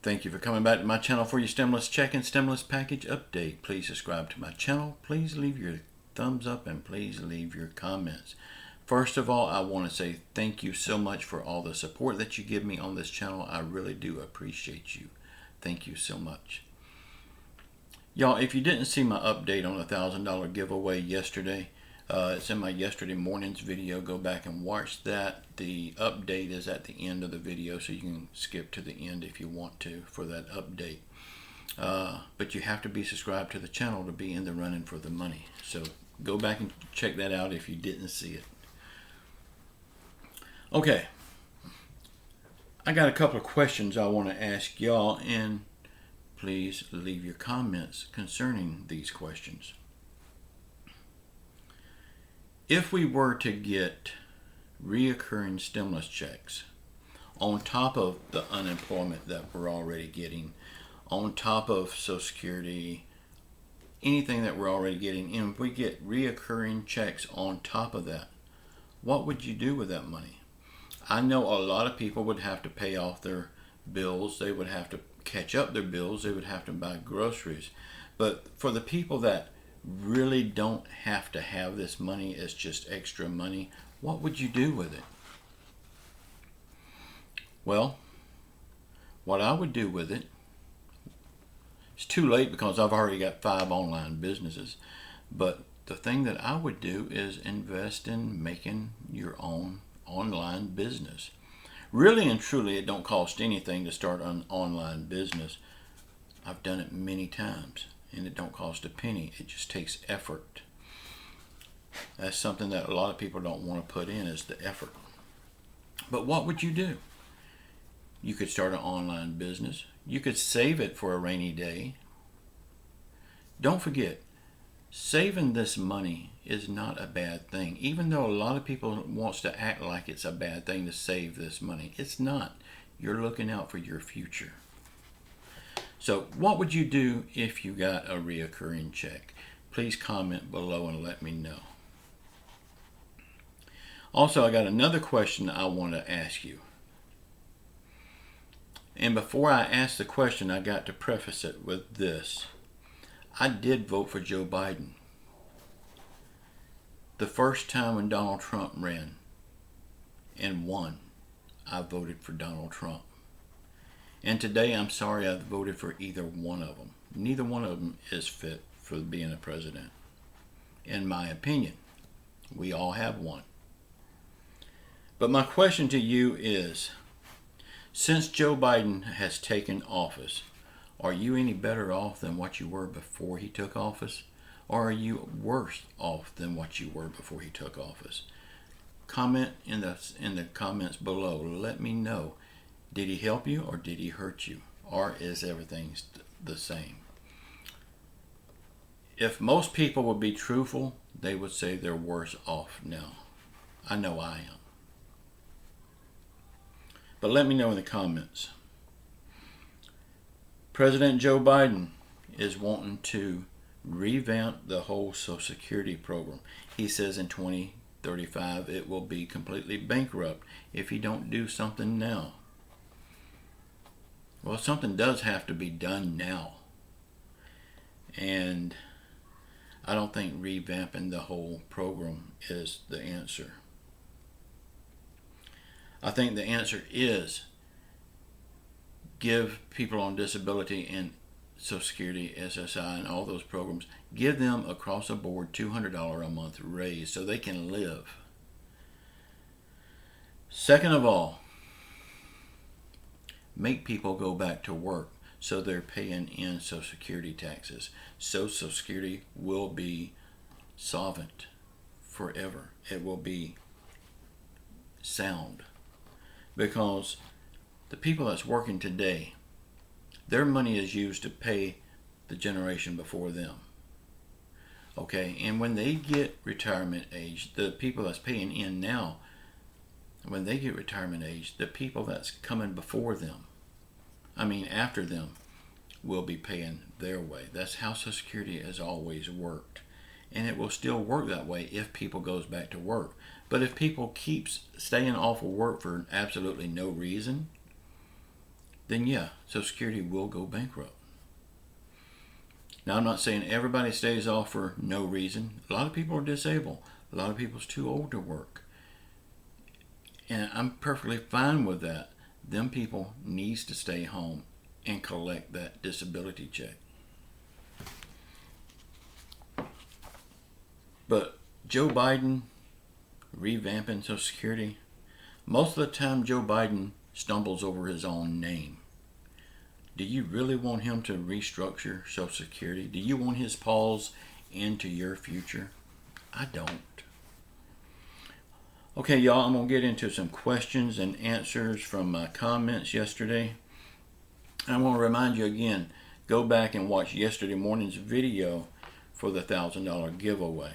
Thank you for coming back to my channel for your stimulus check and stimulus package update. Please subscribe to my channel. Please leave your thumbs up and please leave your comments. First of all, I want to say thank you so much for all the support that you give me on this channel. I really do appreciate you. Thank you so much. Y'all, if you didn't see my update on the $1,000 giveaway yesterday, it's in my yesterday morning's video. Go back and watch that. The update is at the end of the video, so you can skip to the end if you want to for that update. But you have to be subscribed to the channel to be in the running for the money. So go back and check that out if you didn't see it. Okay. I got a couple of questions I want to ask y'all, and please leave your comments concerning these questions. If we were to get reoccurring stimulus checks on top of the unemployment that we're already getting, on top of Social Security, anything that we're already getting, and if we get reoccurring checks on top of that, what would you do with that money? I know a lot of people would have to pay off their bills. They would have to catch up their bills. They would have to buy groceries. But for the people that really don't have to have this money, it's just extra money, what would you do with it? Well, what I would do with it, it's too late because I've already got 5 online businesses, but the thing that I would do is invest in making your own online business. Really and truly, it don't cost anything to start an online business. I've done it many times, and it don't cost a penny. It just takes effort. That's something that a lot of people don't want to put in, is the effort. But what would you do? You could start an online business. You could save it for a rainy day. Don't forget, saving this money is not a bad thing. Even though a lot of people wants to act like it's a bad thing to save this money, it's not. You're looking out for your future. So what would you do if you got a reoccurring check? Please comment below and let me know. Also, I got another question I want to ask you. And before I ask the question, I got to preface it with this. I did vote for Joe Biden. The first time when Donald Trump ran and won, I voted for Donald Trump. And today, I'm sorry I voted for either one of them. Neither one of them is fit for being a president, in my opinion. We all have one. But my question to you is, since Joe Biden has taken office, are you any better off than what you were before he took office? Or are you worse off than what you were before he took office? Comment in the comments below. Let me know. Did he help you or did he hurt you? Or is everything the same? If most people would be truthful, they would say they're worse off now. I know I am. But let me know in the comments. President Joe Biden is wanting to revamp the whole Social Security program. He says in 2035 it will be completely bankrupt if he don't do something now. Well, something does have to be done now. And I don't think revamping the whole program is the answer. I think the answer is give people on disability and Social Security, SSI, and all those programs, give them across the board $200 a month raise so they can live. Second of all, make people go back to work so they're paying in Social Security taxes. So Social Security will be solvent forever. It will be sound. Because the people that's working today, their money is used to pay the generation before them. Okay, and when they get retirement age, the people that's paying in now, when they get retirement age, the people that's coming before them, after them, will be paying their way. That's how Social Security has always worked. And it will still work that way if people goes back to work. But if people keep staying off of work for absolutely no reason, then yeah, Social Security will go bankrupt. Now, I'm not saying everybody stays off for no reason. A lot of people are disabled. A lot of people's too old to work. And I'm perfectly fine with that. Them people needs to stay home and collect that disability check. But Joe Biden revamping Social Security, most of the time Joe Biden stumbles over his own name. Do you really want him to restructure Social Security? Do you want his paws into your future? I don't. Okay, y'all, I'm going to get into some questions and answers from my comments yesterday. I want to remind you again, go back and watch yesterday morning's video for the $1,000 giveaway.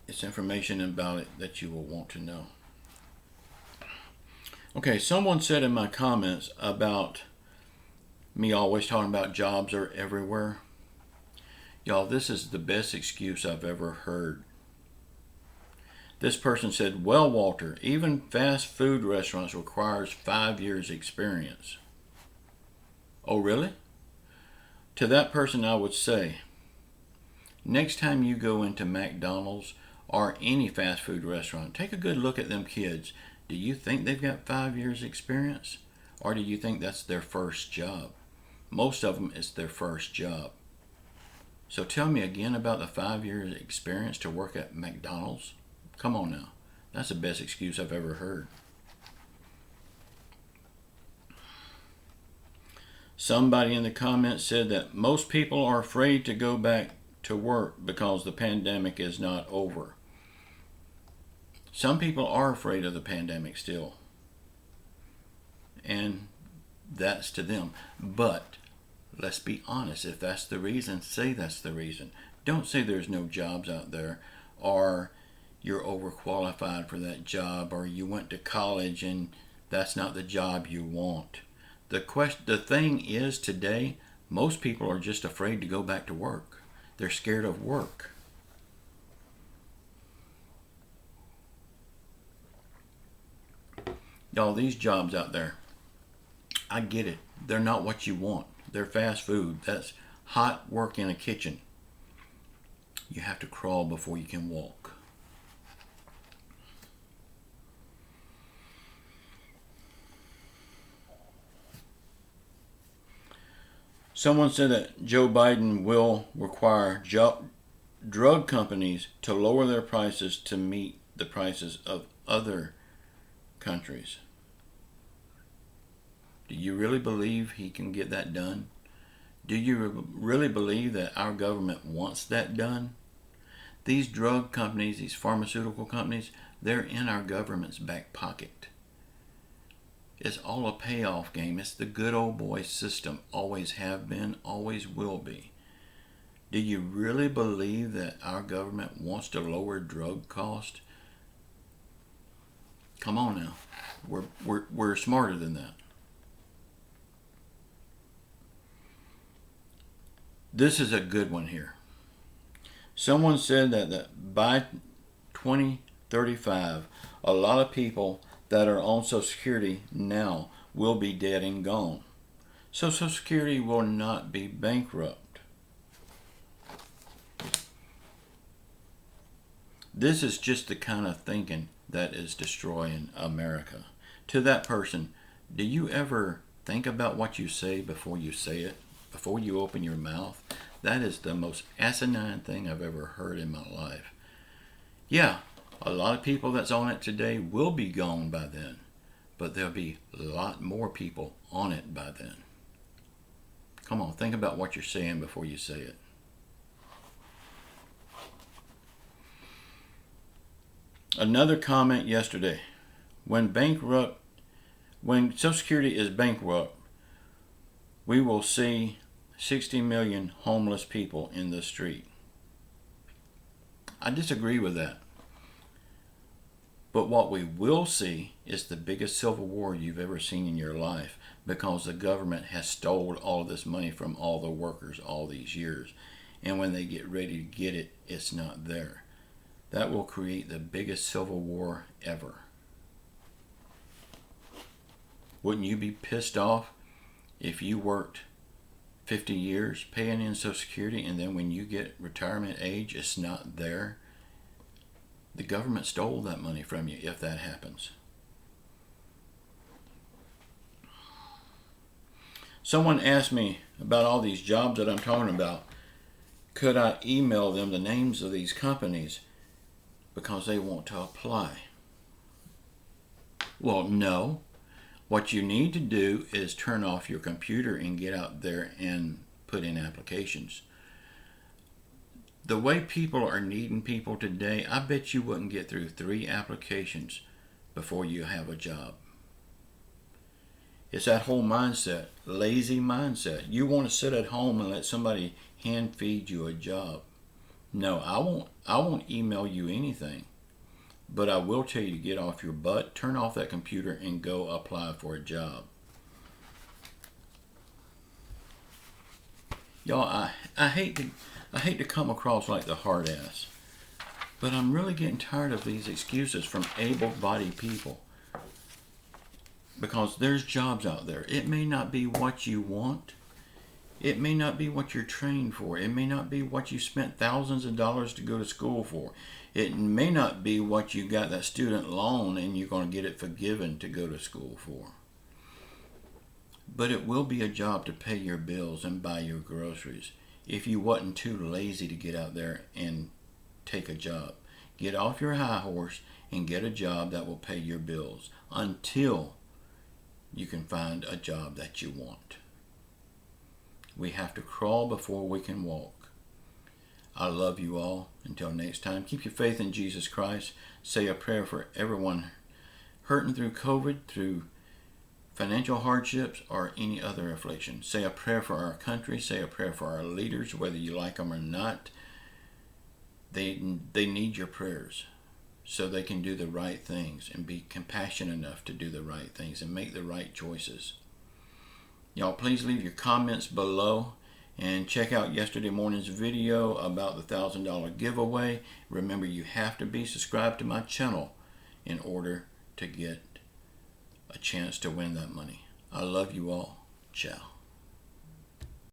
It's information about it that you will want to know. Okay, someone said in my comments about me always talking about jobs are everywhere. Y'all, this is the best excuse I've ever heard. This person said, well, Walter, even fast food restaurants requires 5 years experience. Oh, really? To that person, I would say, next time you go into McDonald's or any fast food restaurant, take a good look at them kids. Do you think they've got 5 years experience? Or do you think that's their first job? Most of them, it's their first job. So tell me again about the 5 years experience to work at McDonald's. Come on now. That's the best excuse I've ever heard. Somebody in the comments said that most people are afraid to go back to work because the pandemic is not over. Some people are afraid of the pandemic still. And that's to them. But let's be honest. If that's the reason, say that's the reason. Don't say there's no jobs out there, or you're overqualified for that job, or you went to college and that's not the job you want. The thing is today, most people are just afraid to go back to work. They're scared of work. Y'all, these jobs out there, I get it. They're not what you want. They're fast food. That's hot work in a kitchen. You have to crawl before you can walk. Someone said that Joe Biden will require drug companies to lower their prices to meet the prices of other countries. Do you really believe he can get that done? Do you really believe that our government wants that done? These drug companies, these pharmaceutical companies, they're in our government's back pocket. It's all a payoff game. It's the good old boy system. Always have been, always will be. Do you really believe that our government wants to lower drug cost? Come on now. We're smarter than that. This is a good one here. Someone said that by 2035, a lot of people that are on Social Security now will be dead and gone. So Social Security will not be bankrupt. This is just the kind of thinking that is destroying America. To that person, do you ever think about what you say before you say it? Before you open your mouth? That is the most asinine thing I've ever heard in my life. Yeah, a lot of people that's on it today will be gone by then, but there'll be a lot more people on it by then. Come on, think about what you're saying before you say it. Another comment yesterday. When Social Security is bankrupt, we will see 60 million homeless people in the street. I disagree with that. But what we will see is the biggest civil war you've ever seen in your life, because the government has stole all of this money from all the workers all these years. And when they get ready to get it, it's not there. That will create the biggest civil war ever. Wouldn't you be pissed off if you worked 50 years paying in Social Security and then when you get retirement age, it's not there? The government stole that money from you if that happens. Someone asked me about all these jobs that I'm talking about. Could I email them the names of these companies because they want to apply? Well, no. What you need to do is turn off your computer and get out there and put in applications. The way people are needing people today, I bet you wouldn't get through 3 applications before you have a job. It's that whole mindset, lazy mindset. You want to sit at home and let somebody hand feed you a job. No, I won't email you anything. But I will tell you to get off your butt, turn off that computer, and go apply for a job. Y'all, I hate to come across like the hard ass, but I'm really getting tired of these excuses from able-bodied people. Because there's jobs out there. It may not be what you want. It may not be what you're trained for. It may not be what you spent thousands of dollars to go to school for. It may not be what you got that student loan and you're going to get it forgiven to go to school for. But it will be a job to pay your bills and buy your groceries if you wasn't too lazy to get out there and take a job. Get off your high horse and get a job that will pay your bills until you can find a job that you want. We have to crawl before we can walk. I love you all. Until next time, keep your faith in Jesus Christ. Say a prayer for everyone hurting through COVID, through financial hardships, or any other affliction. Say a prayer for our country. Say a prayer for our leaders, whether you like them or not. They need your prayers so they can do the right things and be compassionate enough to do the right things and make the right choices. Y'all, please leave your comments below and check out yesterday morning's video about the $1,000 giveaway. Remember, you have to be subscribed to my channel in order to get a chance to win that money. I love you all. Ciao.